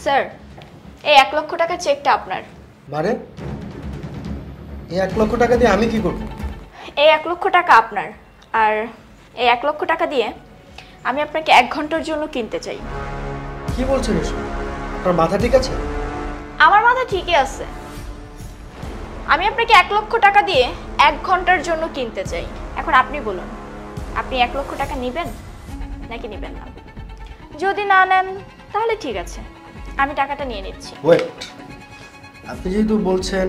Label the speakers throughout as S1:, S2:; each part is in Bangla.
S1: স্যার, এই 1 লক্ষ টাকার চেকটা আপনার।
S2: মানে এই 1 লক্ষ টাকা দিয়ে আমি কি করব?
S1: এই 1 লক্ষ টাকা আপনার, আর এই 1 লক্ষ টাকা দিয়ে আমি আপনাকে 1 ঘন্টার জন্য কিনতে চাই।
S2: কি বলছেন এসব? আপনার মাথা ঠিক আছে?
S1: আমার মাথা ঠিকই আছে। আমি আপনাকে 1 লক্ষ টাকা দিয়ে 1 ঘন্টার জন্য কিনতে চাই। এখন আপনি বলুন, আপনি 1 লক্ষ টাকা নেবেন নাকি নেবেন না? যদি না নেন তাহলে ঠিক আছে, আমি টাকাটা নিয়ে নিচ্ছি।
S2: ওয়েট, আপনি যেহেতু বলছেন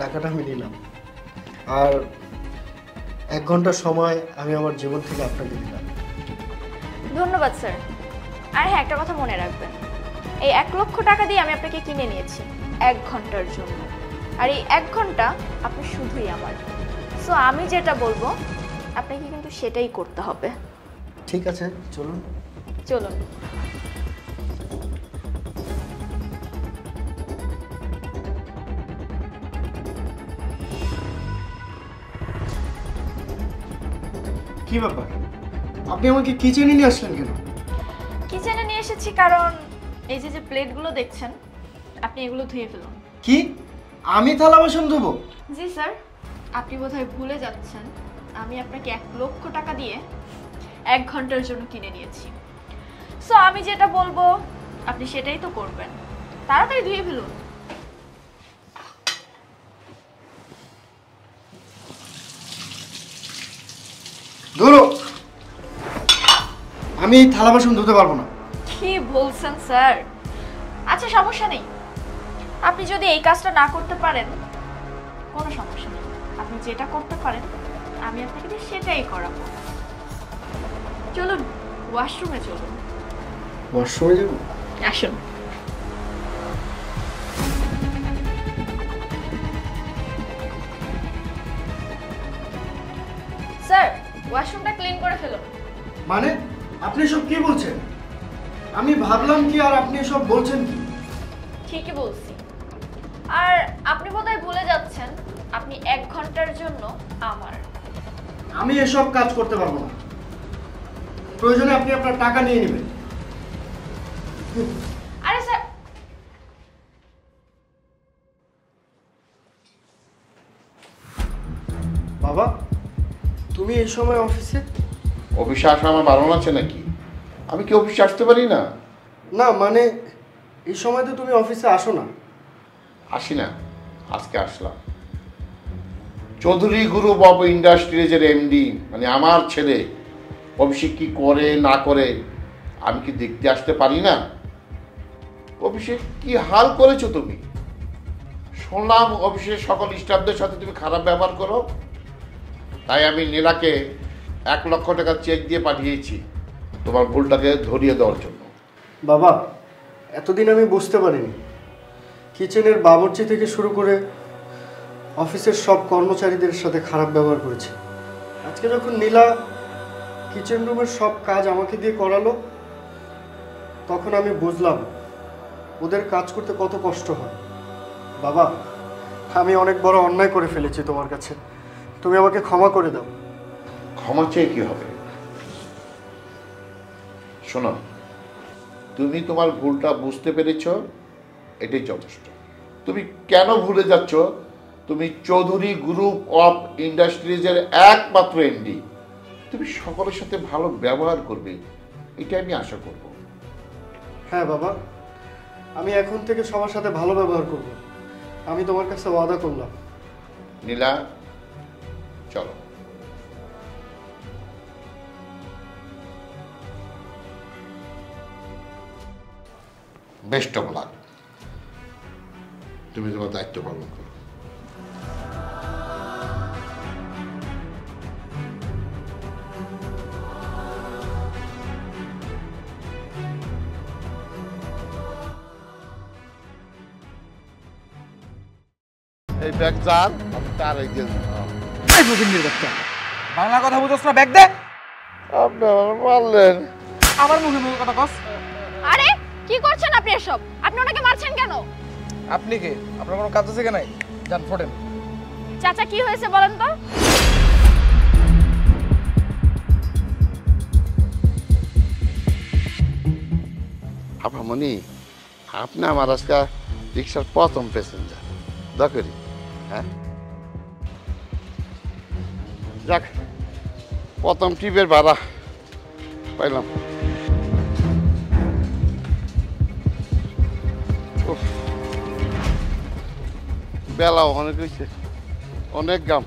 S2: টাকাটা আমি নিলাম, আর 1 ঘন্টা সময় আমি আমার জীবন থেকে আপনাকে দিলাম।
S1: ধন্যবাদ স্যার। আর হ্যাঁ, একটা কথা মনে রাখবেন, এই 1 লক্ষ টাকা দিয়ে আমি আপনাকে কিনে নিয়েছি 1 ঘন্টার জন্য, আর এই 1 ঘন্টা আপনি শুধুই আমার। সো আমি যেটা বলবো আপনাকে কিন্তু সেটাই করতে হবে।
S2: ঠিক আছে, চলুন।
S1: চলুন।
S2: কি ব্যাপার, আপনি আমাকে কিচেনে নিয়ে আসলেন কেন?
S1: কিচেনে নিয়ে এসেছি কারণ এই যে প্লেটগুলো দেখছেন, আপনি এগুলো ধুয়ে ফেলুন।
S2: কি আমি থালা বাসন ধোবো?
S1: জি স্যার, আপনি বোধহয় ভুলে যাচ্ছেন আমি আপনাকে 1 লক্ষ টাকা দিয়ে 1 ঘন্টার জন্য কিনে নিয়েছি। সো আমি যেটা বলবো আপনি সেটাই তো করবেন। তাড়াতাড়ি ধুয়ে ফেলুন।
S2: ধরো, আমি এই থালা বাসন ধুতে পারবো না।
S1: কি বলছেন স্যার? আচ্ছা সমস্যা নেই, আপনি যদি এই কাজটা না করতে পারেন কোনো সমস্যা নেই, আপনি যেটা করতে পারেন আমি আপনাকে দিয়ে সেটাই করাবো। চলুন ওয়াশরুমে চলুন।
S2: ওয়াশরুমে যাবো?
S1: আসুন। স্যার, ওয়াশরুমটা ক্লিন করে ফেলুন।
S2: মানে আপনি সব কি বলছেন? আমি ভাবলাম কি, আর আপনি সব বলছেন কি?
S1: ঠিকই বলছি। আর আপনি বোধহয় ভুলে যাচ্ছেন আপনি 1 ঘন্টার জন্য আমার।
S2: আমি এসব কাজ করতে পারবো না। প্রয়োজনে আপনি আপনার টাকা নিয়ে নেবেন।
S1: আরে স্যার,
S2: বাবা, তুমি এই সময় অফিসে?
S3: অফিসে আসা আমার বারণ আছে নাকি? আমি কি অফিসে আসতে পারি না?
S2: না মানে এই সময় তো তুমি অফিসে আসো না।
S3: আসি না, আজকে আসলাম। চৌধুরী গ্রুপ অফ ইন্ডাস্ট্রিজের এমডি মানে আমার ছেলে অফিসে কি করে না করে আমি কি দেখতে আসতে পারি না? অফিসে কি হাল করেছো তুমি? শুনলাম অফিসের সকল স্টাফদের সাথে তুমি খারাপ ব্যবহার করো, তাই আমি নীলাকে 1 লক্ষ টাকা চেক দিয়ে পাঠিয়েছি তোমার ভুলটাকে ধরিয়ে দেওয়ার জন্য।
S2: বাবা, এতদিন আমি বুঝতে পারিনি কিচেনের বাবুর্চি থেকে শুরু করে অফিসের সব কর্মচারীদের সাথে খারাপ ব্যবহার করেছে। আজকে যখন নীলা কিচেন রুমের সব কাজ আমাকে দিয়ে করালো, তখন আমি বুঝলাম ওদের কাজ করতে কত কষ্ট হয়। বাবা, আমি অনেক বড় অন্যায় করে ফেলেছি তোমার কাছে, তুমি আমাকে ক্ষমা করে দাও।
S3: ক্ষমা চেয়ে কি হবে? শোনো, তুমি তোমার ভুলটা বুঝতে পেরেছ, এটাই যথেষ্ট। তুমি কেন ভুলে যাচ্ছ তুমি চৌধুরী গ্রুপ অফ ইন্ডাস্ট্রিজের একমাত্র এমডি? তুমি সকলের সাথে ভালো ব্যবহার করবে, এটা আমি আশা করব।
S2: হ্যাঁ বাবা, আমি এখন থেকে সবার সাথে ভালো ব্যবহার করব, আমি তোমার কাছে ওয়াদা করলাম।
S3: নীলা, চলো। বেস্ট অফ লাক, তুমি তোমার দায়িত্ব পালন করো। এই ব্যাগ যান, আমি তার এগিয়ে
S4: বাংলা কথা বুঝছ না? ব্যাগ দে।
S3: আপনি আমার মারলেন।
S4: আবার মুখে মুখে কথা কস।
S1: আরে কি করছেন আপনি এসব? আপনি ওনাকে মারছেন কেন?
S4: আপনি কে? আপনার কোনো কাজ আছে কি নাই? যান ফোটেন।
S1: চাচা কি হয়েছে বলেন তো?
S3: আপামনি, আপনি আমার আজকে রিক্সার প্রথম প্যাসেঞ্জার দেখি। হ্যাঁ যাক, প্রথম ট্রিপের ভাড়া পাইলাম। উফ, বেলাও অনেক হয়েছে, অনেক গাম।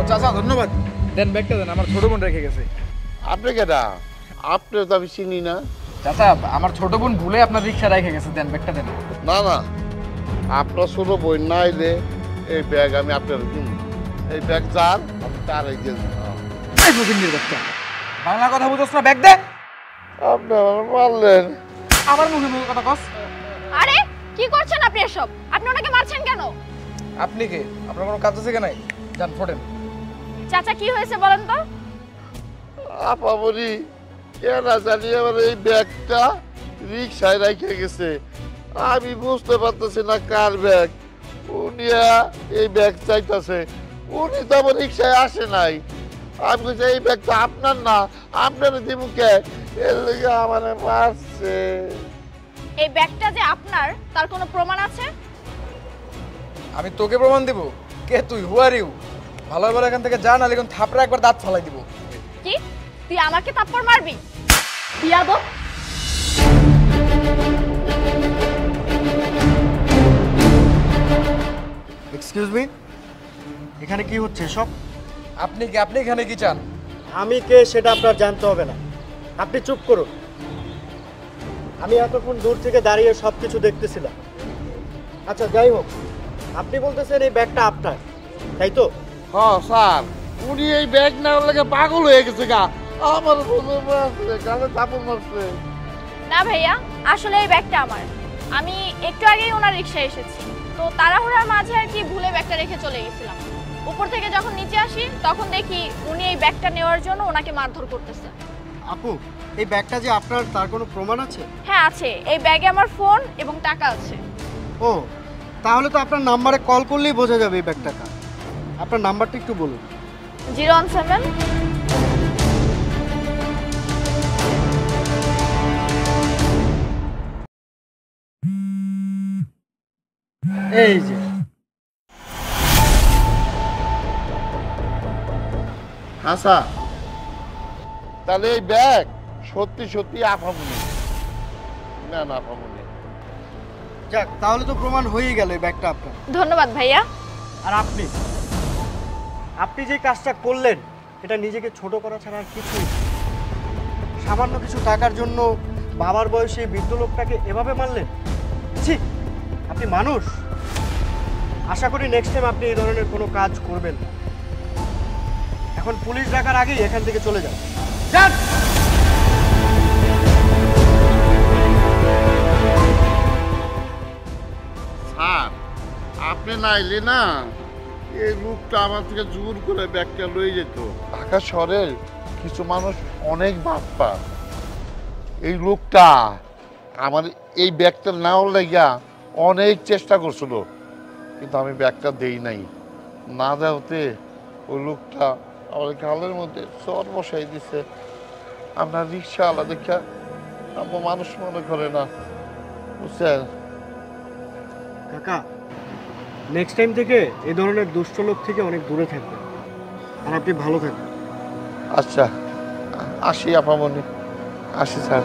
S4: চাচা ধন্যবাদ, দেন ব্যাগটা দেন, আমার ছোট বোন রেখে গেছে।
S3: আপনি কেটা? আপনি তো আমি চিনি না।
S4: চাচা আমার ছোট বোন ভুলে আপনার রিক্সা রেখে গেছে, দেন ব্যাগটা দেন।
S3: না না, আপনার ছোট বই না এলে এই ব্যাগ আমি আপনার কিনি। এই ব্যাগ যার আমি তার
S4: বাংলা কথা বুঝোস না, ব্যাগ দে।
S3: আপনি আমার মারলেন।
S4: আমার মুখে মুখে কথা কস।
S1: আরে কি করছেন আপনি এসব? আপনি ওনাকে মারছেন কেন?
S4: আপনি কে? আপনার কোনো কাজ আছে নাই? যান ফোটেন।
S1: চাচা কি হয়েছে বলেন তো?
S3: আপা বলি কেন জানি আমার এই ব্যাগটা রিক্সায় রেখে গেছে। আমি বুঝতে পারতেছি না কার ব্যাগ। উনি এই ব্যাগ চাইতেছে, উনি তো আমার রিক্সায় আসে নাই। আমি বলছি এই ব্যাগটা আপনার না, আপনার দিমুকে এর লেগে আমার মারছে।
S1: এই ব্যাগটা যে আপনার তার কোনো প্রমাণ আছে?
S4: আমি তোকে প্রমাণ দিব? কে তুই? হু আর ইউ? ভালো ভালো এখান থেকে যা, নাহলে এখন থাপড়া একবার দাঁত ফালাই দিব।
S1: কি তুই আমাকে থাপ্পড় মারবি? বিয়াদব!
S2: এক্সকিউজ মি, এখানে কি হচ্ছে সব?
S4: আপনি কি? আপনি এখানে কি চান?
S2: আমি কে সেটা আপনার জানতে হবে না, আপনি চুপ করুন। আমি এতক্ষণ দূর থেকে দাঁড়িয়ে সব কিছু দেখতেছিলাম। আচ্ছা যাই হোক, আপনি বলতেছেন এই ব্যাগটা আপনার, তাই তো?
S3: হ্যাঁ স্যার, উনি এই ব্যাগ নেওয়ার লাগে পাগল হয়ে গেছে গা। আমার গালে চাপড় মারছে।
S1: না ভাইয়া, আসলে এই ব্যাগটা আমার। আমি একটু আগেই ওনার রিকশায় এসেছি, তো তাড়াহুড়ার মাঝে আর কি ভুলে ব্যাগটা রেখে চলে গেছিলাম। উপর থেকে যখন নিচে আসি তখন দেখি উনি এই ব্যাগটা নেওয়ার জন্য ওনাকে মারধর করতেছে।
S2: আপু, এই ব্যাগটা যে আপনার তার কোনো প্রমাণ আছে?
S1: হ্যাঁ আছে, এই ব্যাগে আমার ফোন এবং টাকা আছে।
S2: ও, তাহলে তো আপনার নাম্বারে কল করলেই বোঝা যাবে এই ব্যাগটা কার। আপনার নাম্বারটা একটু বলুন।
S1: 017।
S2: এই যে
S3: আচ্ছা, তাহলে এই ব্যাগ সত্যি সত্যি আফামনি? না না, আফামনি।
S2: যাক, তাহলে তো প্রমাণ হয়েই গেল এই ব্যাগটা আপনার।
S1: ধন্যবাদ ভাইয়া।
S2: আর আপনি আপনি যে কাজটা করলেন এটা নিজেকে ছোট করা ছাড়া আর কিছুই না। সামান্য কিছু টাকার জন্য বাবার বয়সে বৃদ্ধ লোকটাকে এভাবে মারলেন। ছি, আপনি মানুষ? আশা করি নেক্সট টাইম আপনি এই ধরনের কোনো কাজ করবেন না। এখন পুলিশ ডাকার আগেই এখান থেকে চলে যান। যান।
S3: স্যার, আপনি না এলে না এই লোকটা আমার থেকে জোর করে ব্যাগটা লয়ে যেত। ঢাকা শহরের কিছু মানুষ অনেক বাপ্পা। এই লোকটা আমার এই ব্যাগটা নেওয়ার লাগিয়া অনেক চেষ্টা করছিল, কিন্তু আমি ব্যাগটা দেই নাই। না দেওয়াতে ওই লোকটা আমার গালের মধ্যে চর বসাই দিছে। আপনার রিক্সাওয়ালা দেখা আমার মানুষ মনে করে না, বুঝছেন?
S2: কাকা, নেক্সট টাইম থেকে এই ধরনের দুষ্ট লোক থেকে অনেক দূরে থাকবেন। আর আপনি ভালো থাকবেন।
S3: আচ্ছা, আসি আপামনি, আসি স্যার।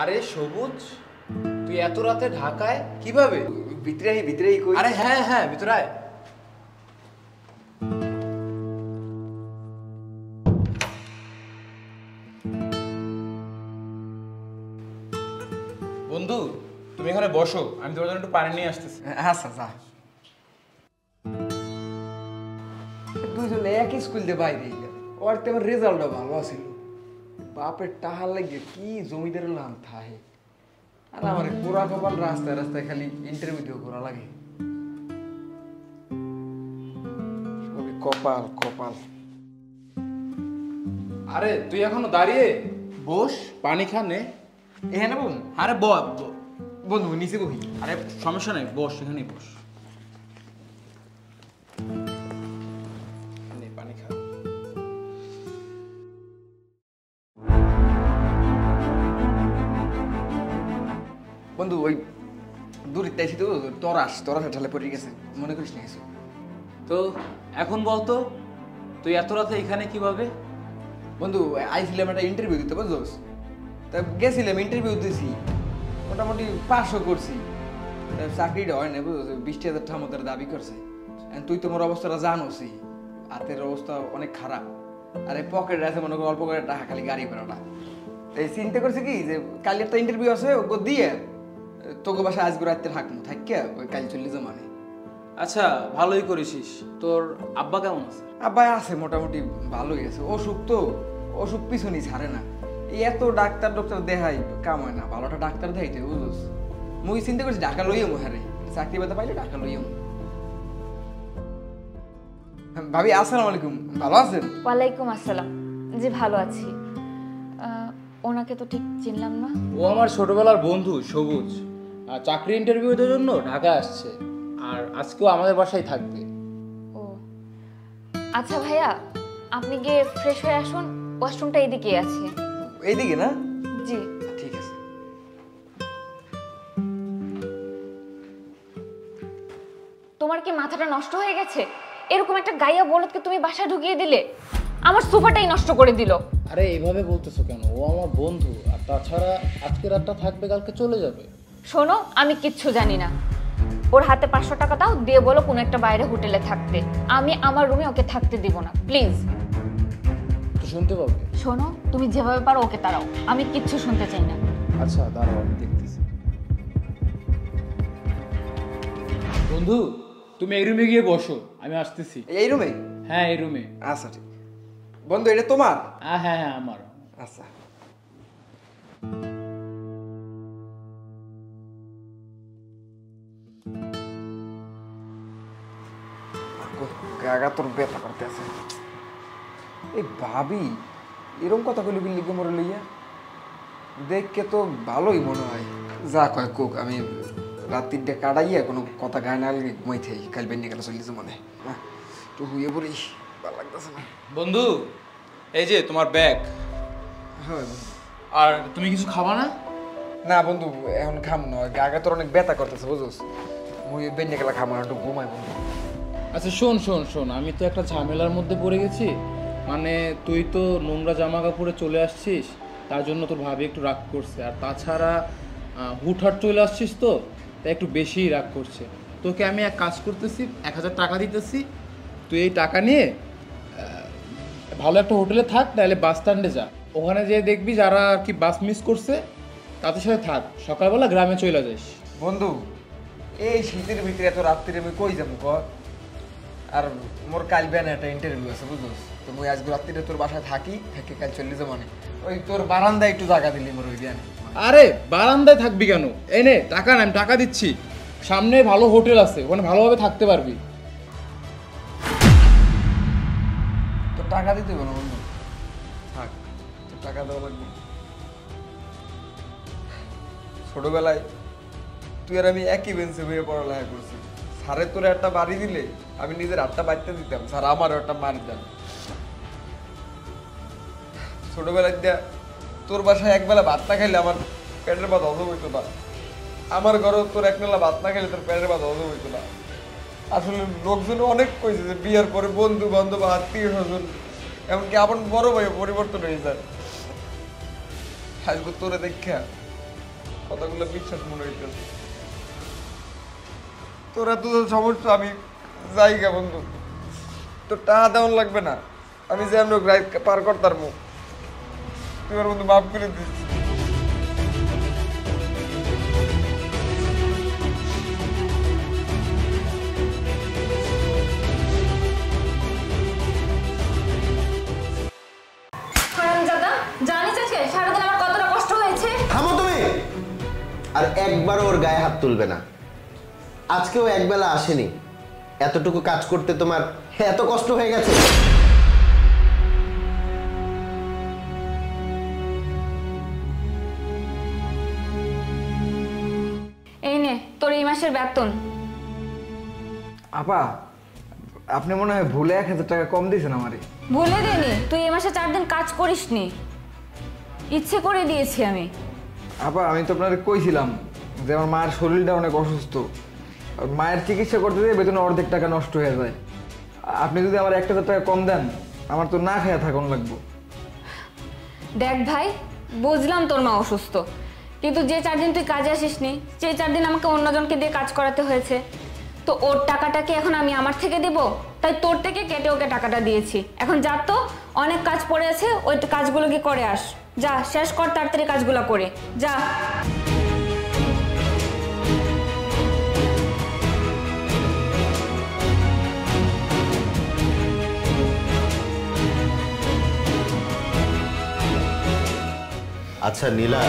S5: আরে সবুজ, তুই এত রাতে ঢাকায় কিভাবে? ভিতরে কই? আরে হ্যাঁ হ্যাঁ, ভিতরে আয়।
S4: বন্ধু তুমি এখানে বসো, আমি তোমার জন্য একটু পানি নিয়ে আসতেছি।
S5: আচ্ছা যা। দুইজনে একই স্কুল দিয়ে বাইরে ওর তেমন রেজাল্টও ভালো ছিল। বাপের টাহার লাগিয়ে কি জমিদারের নাম থাহে। আর আমার পুরা কপাল রাস্তায় রাস্তায় খালি ইন্টারভিউ দিয়ে করা লাগে। কপাল কপাল।
S4: আরে তুই এখনো দাঁড়িয়ে বস, পানি খানে।
S5: এখানে বোন?
S4: আরে
S5: বন্ধু নিচে বহি।
S4: আরে সমস্যা নেই, বস, এখানেই বস। নে, পানি খা।
S5: বন্ধু ওই দূরিতে এসে তো তরাস ঠালে পড়ে গেছে, মনে করিস না কিছু?
S6: তো এখন বলতো তুই এত রাতে এখানে কিভাবে?
S5: বন্ধু আইছিলাম একটা ইন্টারভিউ দিতে, বুঝছোস? তা গেছিলাম, ইন্টারভিউ দিয়েছি, মোটামুটি 500 করছি। চাকরিটা হয় না, বুঝছো? 20,000 টাকা মতো দাবি করছে। তুই তোমার অবস্থাটা জানোসই, হাতের অবস্থা অনেক খারাপ। আর এই পকেটে আছে মনে করো অল্প করে টাকা, খালি গাড়ি ভাড়াটা। এই চিন্তা করছি কি যে কাল একটা ইন্টারভিউ আছে, ওকে দিয়ে তোকে বাসায় আজকে রাত্রে থাকবো, থাকিয়া ওই কাল চলে যাবো। মানে
S6: আচ্ছা, ভালোই করেছিস। তোর আব্বা কেমন আছে?
S5: আব্বাই আছে মোটামুটি ভালোই আছে। অসুখ পিছনই ছাড়ে না। এই এত ডাক্তার দেখাই কাম হয় না, ভালোটা ডাক্তার দেখাইতে, বুঝোস? মুই চিন্তা করছি ঢাকা লইয়াম, হারে চাকরি বাতা পাইলে ঢাকা লইয়াম। ভাবি আসসালামু আলাইকুম, ভালো আছেন?
S7: ওয়ালাইকুম আসসালাম। জি ভালো আছি। ওনাকে তো ঠিক চিনলাম না।
S6: ও আমার ছোটবেলার বন্ধু সবুজ, আর চাকরি ইন্টারভিউর জন্য ঢাকা আসছে, আর আজকেও আমাদের বাসায় থাকবে।
S7: ও আচ্ছা ভাইয়া, আপনি গিয়ে ফ্রেশ হয়ে আসুন, ওয়াশরুমটা এইদিকে আছে।
S5: এইদিকে না?
S7: জি
S5: ঠিক আছে।
S7: তোমার কি মাথাটা নষ্ট হয়ে গেছে? এরকম একটা গাইয়া বলদকে তুমি বাসায় ঢুকিয়ে দিলে, আমার সোফাটাই নষ্ট করে দিল।
S6: আরে এইভাবে বলতেছো কেন? ও আমার বন্ধু, আর তাছাড়া আজকে রাতটা থাকবে, কালকে চলে যাবে।
S7: শোনো, আমি কিচ্ছু জানি না। ওর হাতে 500 টাকা দাও, দিয়ে বলো কোনো একটা বাইরে হোটেলে থাকতে। আমি আমার রুমে ওকে থাকতে দিব না, প্লিজ।
S6: তো শুনতে পাবে?
S7: শোনো, তুমি যেভাবে পারো ওকে তাড়াও, আমি কিচ্ছু শুনতে চাই না।
S6: আচ্ছা দাঁড়াও, আমি দেখতেছি। বন্ধু, তুমি এই রুমে গিয়ে বসো, আমি আসতেছি।
S5: এই রুমে?
S6: হ্যাঁ, এই রুমে।
S5: আচ্ছা ঠিক। বন্ধু এটা তোমার?
S6: হ্যাঁ হ্যাঁ হ্যাঁ, আমার।
S5: আচ্ছা। গাগা তোর ব্যথা করতে আছে। এই ভাবি এরকম কথা কইলি লিখে মরে লইয়া, দেখকে তো ভালোই মনে হয়। যা কয় কোক, আমি রাত 3টে কাটাইয়া কোনো কথা গায়ে না লাগে ঘুমাই থাই, কাল বেন্ডি গেলে চলিস মনে। একটু হুয়ে পড়ি, ভালো লাগতেছে না।
S6: বন্ধু, এই যে তোমার ব্যাগ।
S5: হ্যাঁ।
S6: আর তুমি কিছু খাবা না?
S5: না বন্ধু, এখন খাম না, গাগা তোর অনেক ব্যথা করতেছে, বুঝোস? মুই বেন্ডি গেলে খাম না, একটু ঘুমাই বন্ধু।
S6: আচ্ছা শোন শোন শোন, আমি তো একটা ঝামেলার মধ্যে পড়ে গেছি। মানে তুই তো নোংরা জামা কাপড়ে চলে আসছিস, তার জন্য তোর ভাবি একটু রাগ করছে। আর তাছাড়া হুটহাট চলে আসছিস তো, তাই একটু বেশিই রাগ করছে। তোকে আমি এক কাজ করতেছি, 1000 টাকা দিতেছি, তুই এই টাকা নিয়ে ভালো একটা হোটেলে থাক, নাহলে বাস স্ট্যান্ডে যা। ওখানে যেয়ে দেখবি যারা আর কি বাস মিস করছে তাদের সাথে থাক, সকালবেলা গ্রামে চলে যাস।
S5: বন্ধু এই শীতের ভিতরে এত রাত্রিরে আমি কই যাবো কর? আর মোর কাল বেন একটা ইন্টারভিউ আছে, বুঝোস? তো মুই আজকে রাত্রিরে তোর বাসায় থাকি, থেকে কাল চলে যাবো। মানে ওই তোর বারান্দায় একটু জায়গা দিলি মোর ওই বিয়ানে।
S6: আরে বারান্দায় থাকবি কেন? এই নে টাকা, না আমি টাকা দিচ্ছি, সামনে ভালো হোটেল আছে, ওখানে ভালোভাবে থাকতে পারবি।
S5: তোর টাকা দিতে হবে না বন্ধু, থাক, তোর টাকা দেওয়া লাগবে। ছোটবেলায় তুই আর আমি একই বেঞ্চে বইয়ে পড়ালেখা করছি। স্যারে তোর একটা বাড়ি দিলে আমি নিজের হাতটা বাড়তে দিতাম, স্যার আমারও একটা মারি দেন। ছোটবেলায় দিয়া তোর বাসায় একবেলা ভাত না খাইলে আমার পেটের ভাত হজম হইতো না। আমার ঘরেও তোর একবেলা ভাত না খাইলে তোর পেটের ভাত হজম হইতো না। আসলে লোকজন অনেক কইছে যে বিয়ার পরে বন্ধু বান্ধব আত্মীয় স্বজন এমনকি আমার বড় ভাই পরিবর্তন হয়ে যায়। আজকে তোরে দেখা কথাগুলো বিশ্বাস মনে হইতেছে। তোরা তো সমস্যা, আমি জায়গা বন্ধু, তোর টাকা দেওয়ান লাগবে না, আমি যে আমি পার করতার মুখ, তুই ওর বন্ধু মাফ করে দিস।
S8: থামো তুমি, আর একবারও ওর গায়ে হাত তুলবে না। আজকেও একবেলা আসেনি, এতটুকু কাজ করতে তোমার এত কষ্ট হয়ে গেছে?
S7: এই নে তোর এই মাসের বেতন।
S5: আপা, আপনি মনে হয় ভুলে 1000 টাকা কম দিয়েছেন আমারে।
S7: ভুলে দেনি, তুই এই মাসে 4 দিন কাজ করিসনি, ইচ্ছে করে দিয়েছি আমি।
S5: আপা, আমি তো আপনাকে কইছিলাম যে আমার মায়ের শরীরটা অনেক অসুস্থ, আর মায়ের চিকিৎসা করতে গিয়ে বেতনে অর্ধেক টাকা নষ্ট হয়ে যায়। আপনি যদি আমার 1000 টাকা কম দেন, আমার তো না খেয়ে থাকুন লাগবো।
S7: দেখ ভাই, বুঝলাম তোর মা অসুস্থ, কিন্তু যে 4 দিন তুই কাজে আসিসনি, যে 4 দিন আমাকে অন্যজনকে দিয়ে কাজ করাতে হয়েছে, তো ওর টাকাটা কি এখন আমি আমার থেকে দেব? তাই তোর থেকে কেটে ওকে টাকাটা দিয়েছি। এখন যা, তো অনেক কাজ পড়ে আছে, ওই কাজগুলো কি করে আস, যা শেষ কর তাড়াতাড়ি কাজগুলো করে যা।
S8: আচ্ছা নীলা,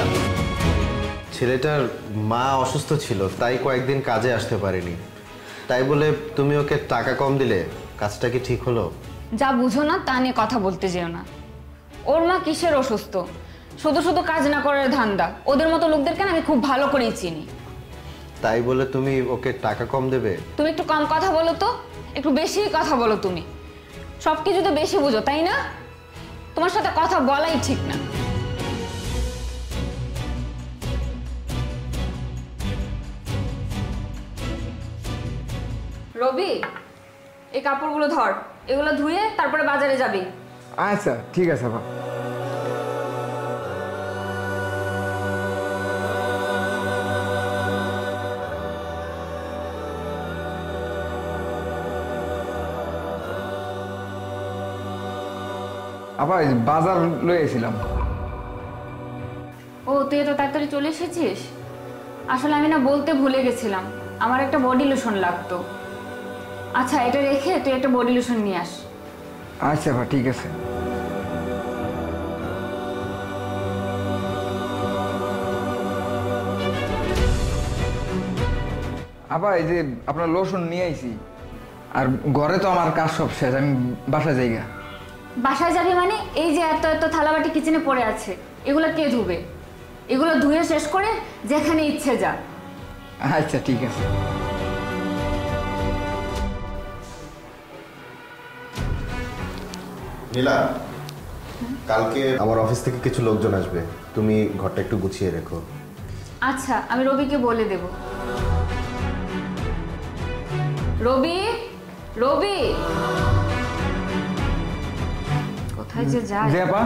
S8: ছেলেটার মা অসুস্থ ছিল, তাই কয়েকদিন কাজে আসতে পারেনি, তাই বলে তুমি ওকে টাকা কম দিলে, কাজটা কি ঠিক হলো?
S7: যা বুঝো না তা নিয়ে কথা বলতে যেও না। ওর মা কিসের অসুস্থ? শুধু শুধু কাজ না করার ধান্দা। ওদের মতো লোকদেরকে আমি খুব ভালো করেই চিনি।
S8: তাই বলে তুমি ওকে টাকা কম দেবে?
S7: তুমি একটু কম কথা বলো তো, একটু বেশি কথা বলো। তুমি সব কিছু তো বেশি বুঝো, তাই না? তোমার সাথে কথা বলাই ঠিক না। রবি, এই কাপড়গুলো ধর, এগুলো ধুয়ে তারপরে বাজারে যাবি।
S5: আচ্ছা ঠিক আছে আপা। আপা, এই বাজার লয়ে এসেছিলাম।
S7: ও, তুই এত তাড়াতাড়ি চলে এসেছিস? আসলে আমি না বলতে ভুলে গেছিলাম, আমার একটা বডি লোশন লাগতো। আচ্ছা, এটা রেখে তুই একটা বডি লোশন নিয়ে আস।
S5: আচ্ছা আপা, ঠিক আছে। আপা, এই যে আপনার লোশন নিয়ে আইছি, আর ঘরে তো আমার কাজ সব শেষ, আমি বাসায় যাইগা।
S7: বাসায় যাবি মানে? এই যে এত এত থালাবাটি কিচেনে পড়ে আছে, এগুলো কে ধুবে? এগুলো ধুয়ে শেষ করে যেখানে ইচ্ছে যা।
S5: আচ্ছা ঠিক আছে।
S8: নীলা, কালকে আমার অফিস থেকে কিছু লোকজন আসবে, তুমি ঘরটা একটু গুছিয়ে রেখো।
S7: আচ্ছা, আমি রবিকে বলে দেব। রবি, রবি কোথায় যে যায়?
S5: জি আপা।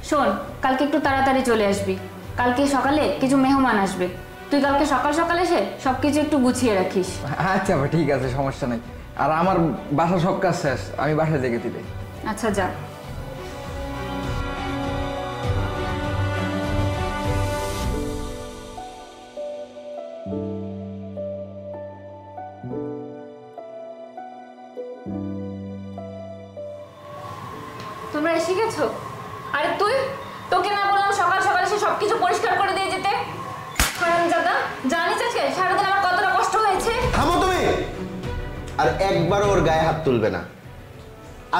S7: শোন, কালকে একটু তাড়াতাড়ি চলে আসবি। কালকে সকালে কিছু মেহমান আসবে, তুই কালকে সকাল সকাল এসে সবকিছু একটু গুছিয়ে রাখিস।
S5: আচ্ছা আপা, ঠিক আছে, সমস্যা নেই। আর আমার বাসা সব কাজ শেষ, আমি বাসায় জেগে দিলে।
S7: আচ্ছা যা। তোমরা এসে গেছো? আরে তুই, তোকে না বললাম সকাল সকাল এসে সবকিছু পরিষ্কার করে দিয়ে যেতে? হারামজাদা, জানিস আজকে সারাদিন আমার কতটা কষ্ট হয়েছে?
S8: থামো তুমি, আর একবারও ওর গায়ে হাত তুলবে না।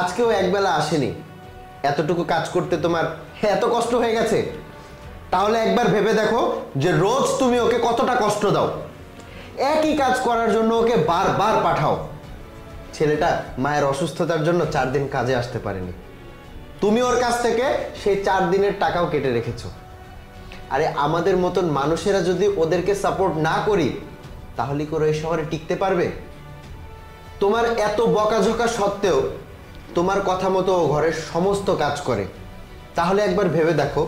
S8: আজকেও একবেলা আসেনি, এতটুকু কাজ করতে তোমার এত কষ্ট হয়ে গেছে? তাহলে একবার ভেবে দেখো যে রোজ তুমি ওকে কতটা কষ্ট দাও। একই কাজ করার জন্য ওকে বারবার পাঠাও। ছেলেটা মায়ের অসুস্থতার জন্য 4 দিন কাজে আসতে পারেনি, তুমি ওর কাছ থেকে সেই 4 দিনের টাকাও কেটে রেখেছো। আরে আমাদের মতন মানুষেরা যদি ওদেরকে সাপোর্ট না করি, তাহলে করে এই শহরে টিকতে পারবে? তোমার এত বকাঝকা সত্ত্বেও তোমার কথা মতো ও ঘরের সমস্ত কাজ করে। তাহলে একবার ভেবে দেখো,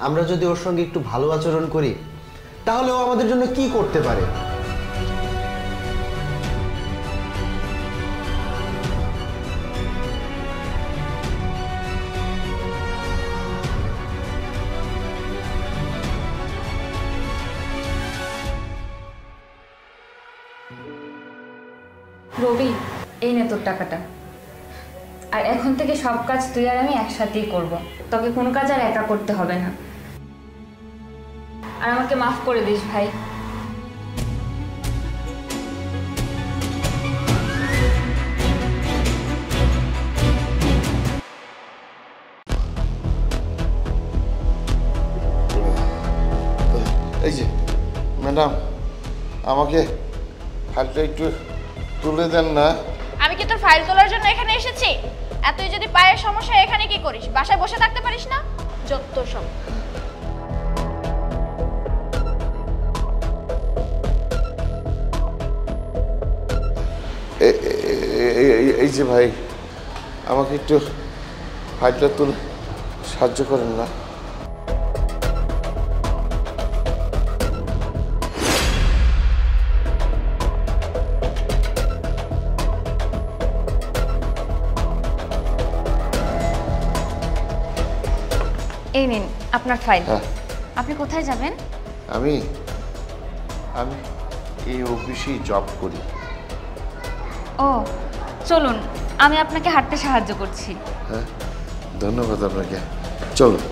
S8: আমরা যদি ওর সঙ্গে একটু ভালো আচরণ করি, তাহলে ও আমাদের জন্য কি করতে পারে।
S7: রবি, এই নে তোর টাকাটা। আর এখন থেকে সব কাজ তুই আর আমি একসাথেই করব, তোকে কোনো কাজ আর একা করতে হবে না। আর আমাকে মাফ করে দিস ভাই।
S3: এই যে ম্যাডাম, আমাকে ফাইলটা একটু তুলে দেন না।
S1: আমি কি তোর ফাইল তোলার জন্য এখানে এসেছি? এতই যদি পায়ের সমস্যা, এখানে কি করিস? বাসায় বসে থাকতে পারিস না? যত সব।
S3: এই যে ভাই, আমাকে একটু ফাইলটা তুলে সাহায্য করেন না।
S7: এই নিন আপনার ফাইল।
S3: হ্যাঁ।
S7: আপনি কোথায় যাবেন?
S3: আমি আমি এই অফিসেই জব করি।
S7: ও চলুন, আমি আপনাকে হাঁটতে সাহায্য করছি।
S3: হ্যাঁ, ধন্যবাদ আপনাকে। চলুন।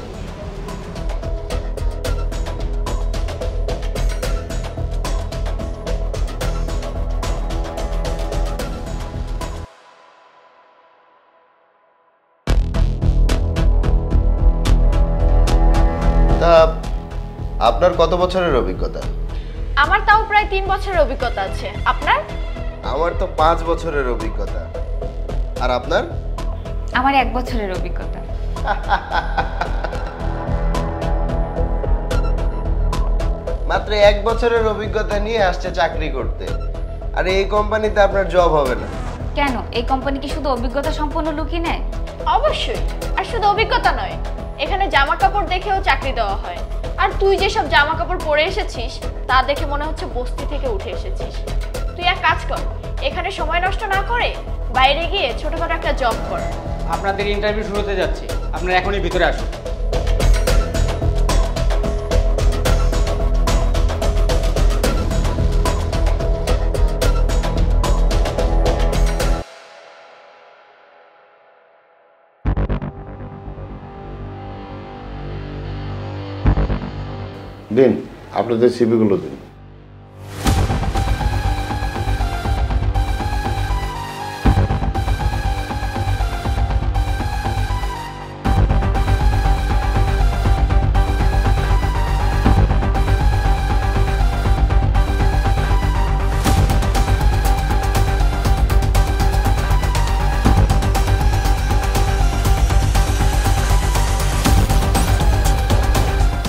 S8: তা আপনার কত বছরের অভিজ্ঞতা?
S1: আমার তাও প্রায় 3 বছরের অভিজ্ঞতা আছে। আপনার?
S8: আমার তো 5 বছরের অভিজ্ঞতা। আর আপনার?
S7: আমার 1 বছরের অভিজ্ঞতা।
S8: মাত্র 1 বছরের অভিজ্ঞতা নিয়ে আসছে চাকরি করতে, আর এই কোম্পানিতে আপনার জব হবে না।
S7: কেন, এই কোম্পানি কি শুধু অভিজ্ঞতা সম্পন্ন লোকই নেয়?
S1: অবশ্যই। আর শুধু অভিজ্ঞতা নয়, এখানে জামা কাপড় দেখেও চাকরি দেওয়া হয়। আর তুই যেসব জামা কাপড় পরে এসেছিস তা দেখে মনে হচ্ছে বস্তি থেকে উঠে এসেছিস। তুই এক কাজ কর, এখানে সময় নষ্ট না করে বাইরে গিয়ে ছোটখাটো একটা জব কর।
S9: আপনাদের ইন্টারভিউ শুরু হতে যাচ্ছে, আপনারা এখনই ভিতরে আসুন।
S3: দিন, আপনাদের সিভিগুলো দিন।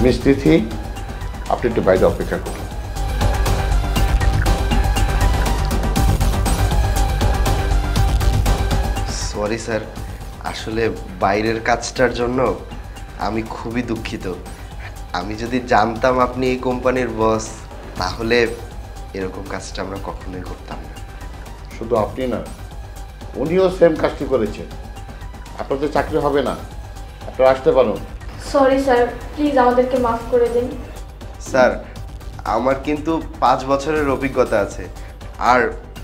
S3: মিস তিথি, আপনি একটু বাইরে অপেক্ষা করুন।
S8: সরি স্যার, আসলে বাইরের কাজটার জন্য আমি খুবই দুঃখিত। আমি যদি জানতাম আপনি এই কোম্পানির বস, তাহলে এরকম কাজটা আমরা কখনোই করতাম না।
S3: শুধু আপনি না, উনিও সেম কাজটি করেছেন। আপনাদের চাকরি হবে না, আপনারা আসতে পারেন।
S1: সরি স্যার, প্লিজ আমাদেরকে মাফ করে দিন।
S8: স্যার, আমার কিন্তু 5 বছরের অভিজ্ঞতা আছে, আর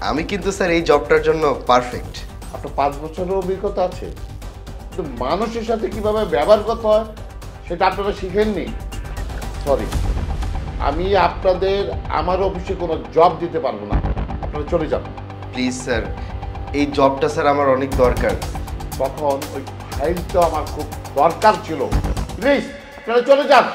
S8: আমি কিন্তু স্যার এই জবটার জন্য পারফেক্ট।
S3: আপনার 5 বছরের অভিজ্ঞতা আছে, কিন্তু মানুষের সাথে কিভাবে ব্যবহার করতে হয় সেটা আপনারা শিখেননি। সরি, আমি আপনাদের আমার অফিসে কোনো জব দিতে পারবো না। আপনারা চলে যান
S8: প্লিজ স্যার, এই জবটা স্যার আমার অনেক দরকার।
S3: তখন ওই ফাইলটা আমার খুব দরকার ছিল। প্লিজ আপনারা চলে যান।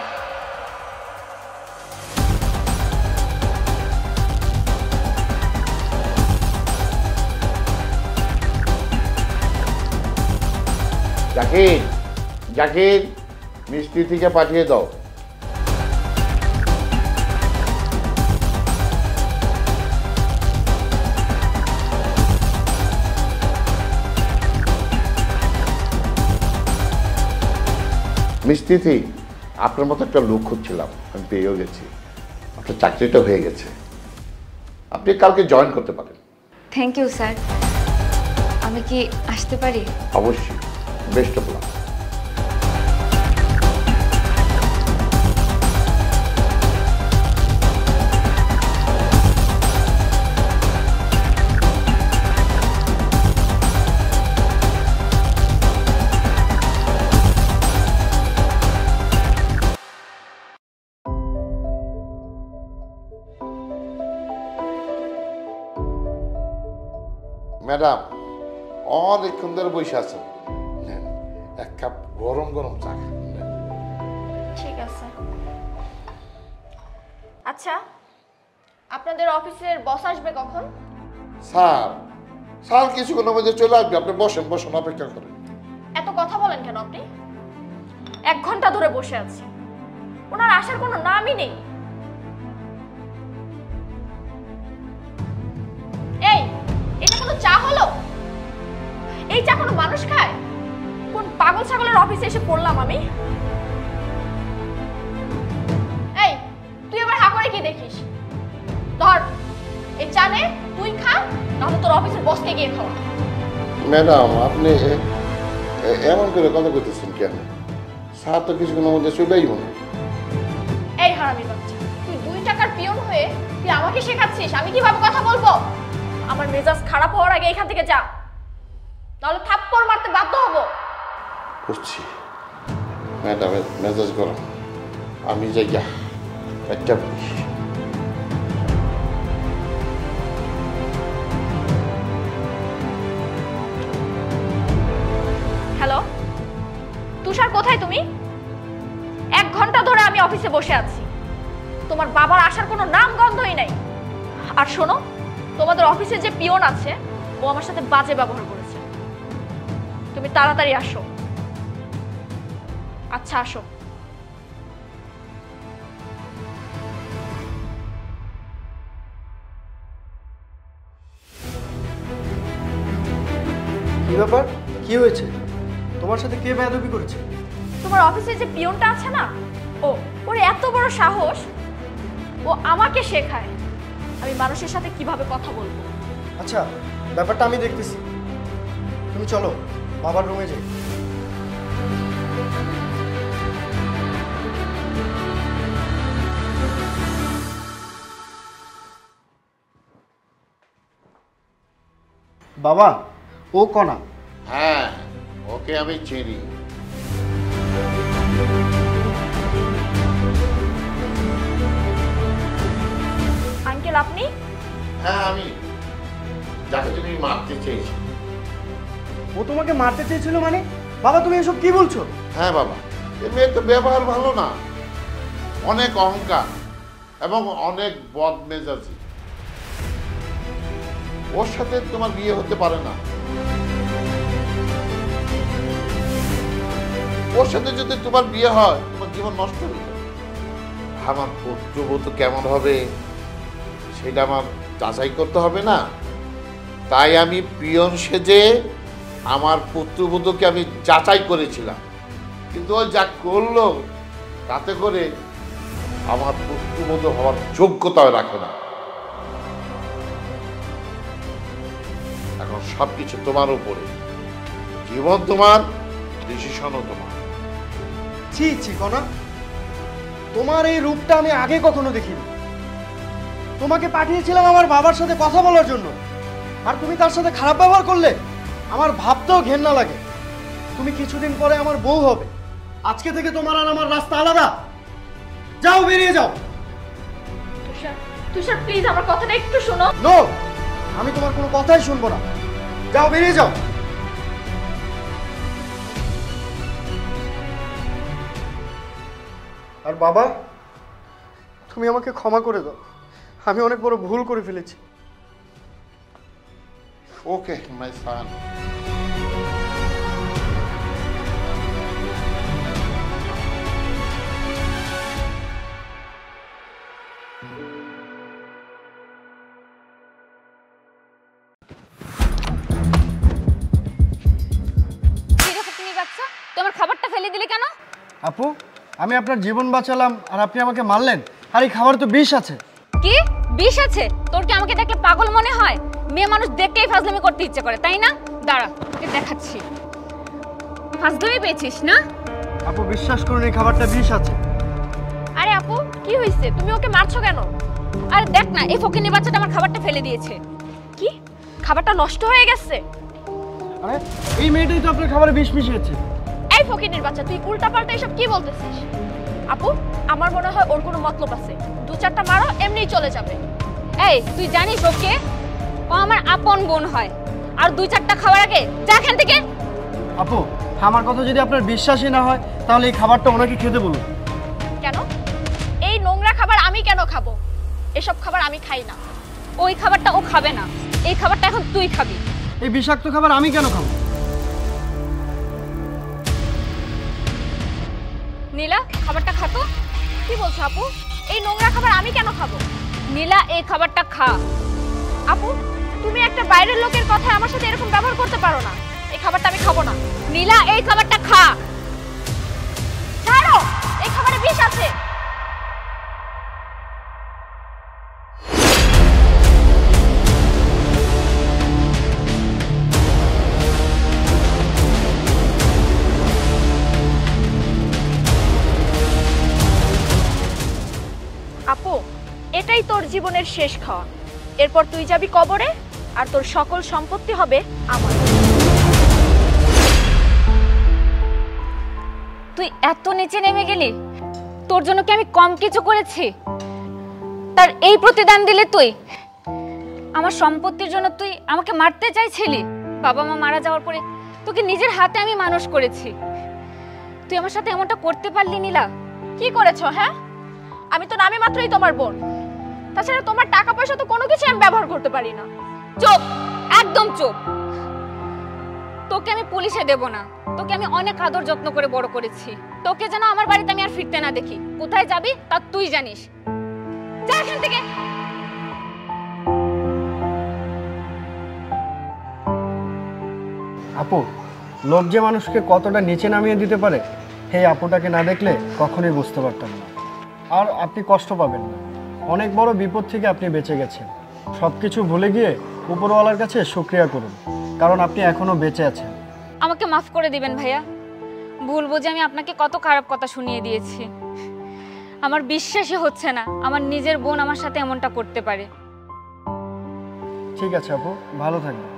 S3: জাকির, জাকির, মিষ্টি থেকে পাঠিয়ে দাও। মিষ্টি, আপনার মতো একটা লোক খুঁজছিলাম, আমি পেয়েও গেছি। আপনার চাকরিটা হয়ে গেছে, আপনি কালকে জয়েন করতে পারেন।
S7: Thank you sir. আমি কি আসতে পারি?
S3: অবশ্যই, বেস্ট অফ লাক। ম্যাডাম, অনেকক্ষণ ধরে বসে আছেন, নেন এক কাপ গরম গরম চা খান।
S1: ঠিক আছে। আচ্ছা, আপনাদের অফিসের বস আসবে কখন?
S3: স্যার স্যার কিছুক্ষণের মধ্যে চলে আসবে, আপনি বসেন বসেন, অপেক্ষা করেন।
S1: এত কথা বলেন কেন আপনি? 1 ঘন্টা ধরে বসে আছি, ওনার আসার কোনো নামই নেই। এই, এটা কোনো চা হলো? এই চা কোনো মানুষ খায়? কোন পাগল ছাগলের অফিসে এসে পড়লাম আমি? এই, তুই আবার হা করে কি দেখিস? ধর এই চা নে, তুই খা, নাহলে তোর অফিসের বসকে গিয়ে খাওয়া।
S3: ম্যাডাম আপনি এমন করে কথা বলতেছেন কেন? স্যার তো কিছুক্ষণের মধ্যে চলেই মনে।
S1: এই হারামি বাচ্চা, তুই 2 টাকার পিয়ন হয়ে তুই আমাকে শেখাচ্ছিস আমি কিভাবে কথা বলবো? আমার মেজাজ খারাপ হওয়ার আগে এখান থেকে যা, তাহলে থাপ্পড় মারতে বাধ্য হব।
S3: বুঝছি ম্যাডামের মেজাজ গরম, আমি যাই গা একটা।
S1: হ্যালো তুষার, কোথায় তুমি? 1 ঘন্টা ধরে আমি অফিসে বসে আছি, তোমার বাবার আসার কোনো নাম গন্ধই নাই। আর শোনো, তোমাদের অফিসে যে পিয়ন আছে ও আমার সাথে বাজে ব্যবহার করেছে, তুমি তাড়াতাড়ি আসো। আচ্ছা আসো।
S2: কি ব্যাপার, কি হয়েছে? তোমার সাথে কে বেয়াদবি করেছে?
S1: তোমার অফিসে যে পিয়নটা আছে না, ওর এত বড় সাহস, ও আমাকে শেখায় আমি মানুষের সাথে কিভাবে কথা বলবো।
S2: আচ্ছা, ব্যাপারটা আমি দেখতেছি, তুমি চলো বাবার রুমে যাই। বাবা, ও কণা?
S3: হ্যাঁ, ওকে আমি চিনি।
S1: আঙ্কেল আপনি?
S3: হ্যাঁ আমি, যাকে তুমি মারতে চেয়েছি।
S2: ও তোমাকে মারতে চেয়েছিল মানে? বাবা তুমি এসব কি বলছো?
S3: হ্যাঁ বাবা, এ মেয়ের তো ব্যবহার ভালো না, অনেক অহংকার এবং অনেক বদমেজাজি। ওর সাথে তোমার বিয়ে হতে পারে না। ওর সাথে যদি তোমার বিয়ে হয় তোমার জীবন নষ্ট হয়ে যাবে। আমার পুত্রবধূ কেমন হবে সেটা আমার যাচাই করতে হবে না? তাই আমি পিয়ন সেজে আমার পুত্রবধূকে আমি যাচাই করেছিলাম, কিন্তু ও যা করলো তাতে করে আমার পুত্রবধূ হওয়ার যোগ্যতাও রাখে না। এখন সবকিছু তোমার উপরে, জীবন তোমার, ডিসিশনও তোমার।
S2: ছি ছি কণা, তোমার এই রূপটা আমি আগে কখনো দেখিনি। তোমাকে পাঠিয়েছিলাম আমার বাবার সাথে কথা বলার জন্য, আর তুমি তার সাথে খারাপ ব্যবহার করলে। আমার ভাবতেও ঘেন্না লাগে। তুমি কিছুদিন পরে আমার বউ হবে, আজকে থেকে তোমার আর আমার রাস্তা আলাদা। যাও, বেরিয়ে যাও।
S1: তুষার, তুষার প্লিজ আমার কথাটা একটু শোনো।
S2: নো, আমি তোমার কোনো কথাই শুনবো না। যাও, বেরিয়ে যাও। আর বাবা, তুমি আমাকে ক্ষমা করে দাও, আমি অনেক বড় ভুল করে ফেলেছি।
S3: ওকে মাই সান।
S7: তোমার খাবারটা ফেলে দিলে কেন?
S2: আপু, আমি আপনার জীবন বাঁচালাম আর আপনি আমাকে মারলেন। আর এই খাবার তো বিষ আছে।
S7: কি বিষ আছে? তোর কি আমাকে দেখলে পাগল মনে হয়? মেয়ে মানুষ দেখলেই ফাজলামি করতে ইচ্ছে করে, তাই না? দাঁড়া, তোকে দেখাচ্ছি। ফাজলামি পেয়েছিস না?
S2: আপু বিশ্বাস করুন, এই খাবারটা বিষ আছে।
S1: আরে আপু কি হয়েছে, তুমি ওকে মারছো কেন?
S7: আরে দেখ না, এই ফকিন্নি বাচ্চাটা আমার খাবারটা ফেলে দিয়েছে।
S1: কি, খাবারটা নষ্ট হয়ে গেছে?
S2: আরে এই মেয়েটাই তো আপনার খাবারে বিষ মিশিয়েছে।
S1: এই ফকিন্নির বাচ্চা, তুই উল্টাপাল্টা এসব কি বলতেছিস? আপু আমার মনে হয় ওর কোনো মতলব আছে, 2-4টা মারো এমনিই চলে যাবে।
S7: এই তুই জানিস ওকে? ও আমার আপন বোন হয়, আর 2-4টা খাওয়ার আগে যা এখান থেকে।
S2: আপু আমার কথা যদি আপনার বিশ্বাসই না হয় তাহলে এই খাবারটা ওনাকে খেতে বলুন।
S1: কেন? এই নোংরা খাবার আমি কেন খাবো? এসব খাবার আমি খাই না।
S7: ওই খাবারটা ও খাবে না, এই খাবারটা এখন তুই খাবি।
S2: এই বিষাক্ত খাবার আমি কেন খাবো?
S7: নীলা, খাবারটা খা তো।
S1: কি বলছো আপু? এই নোংরা খাবার আমি কেন খাবো?
S7: নীলা, এই খাবারটা খা।
S1: আপু, তুমি একটা বাইরের লোকের কথায় আমার সাথে এরকম ব্যবহার করতে পারো না। এই খাবারটা আমি খাবো না।
S7: নীলা, এই খাবারটা খা।
S1: ছাড়ো, এই খাবারে বিষ আছে। আপু, এটাই তোর জীবনের শেষ খাওয়া। এরপর তুই যাবি কবরে, আর তোর সকল সম্পত্তি হবে আমার।
S7: তুই এত নিচে নেমে গেলি? তোর জন্য কি আমি কম কিছু করেছি? তার এই প্রতিদান দিলে তুই? আমার সম্পত্তির জন্য তুই আমাকে মারতে চাইছিলি? বাবা মা মারা যাওয়ার পরে তোকে নিজের হাতে আমি মানুষ করেছি, তুই আমার সাথে এমনটা করতে পারলি নীলা?
S1: কি করেছো? হ্যাঁ, আমি তো নামে মাত্রই তোমার বোন। তাছাড়া তোমার টাকা পয়সা তো কোনো কিছু আমি ব্যবহার করতে পারি না।
S7: চুপ, একদম চুপ। তোকে আমি পুলিশে দেব না, তোকে আমি অনেক আদর যত্ন করে বড় করেছি। তোকে যেন আমার বাড়িতে আমি আর ফিরতে না দেখি। কোথায় যাবি তা তুই জানিস। যা এখান থেকে।
S2: আপু, লোভ যে মানুষকে কতটা নিচে নামিয়ে দিতে পারে, এই আপুটাকে না দেখলে কখনোই বুঝতে পারতাম না। আর আপনি কষ্ট পাবেন না, অনেক বড় বিপদ থেকে আপনি বেঁচে গেছেন। সব কিছু ভুলে গিয়ে উপরওয়ালার কাছে শুকরিয়া করুন, কারণ আপনি এখনো বেঁচে আছেন।
S7: আমাকে মাফ করে দিবেন ভাইয়া। ভুল বুঝে আমি আপনাকে কত খারাপ কথা শুনিয়ে দিয়েছি। আমার বিশ্বাসই হচ্ছে না আমার নিজের বোন আমার সাথে এমনটা করতে পারে।
S2: ঠিক আছে আপু, ভালো থাকবেন।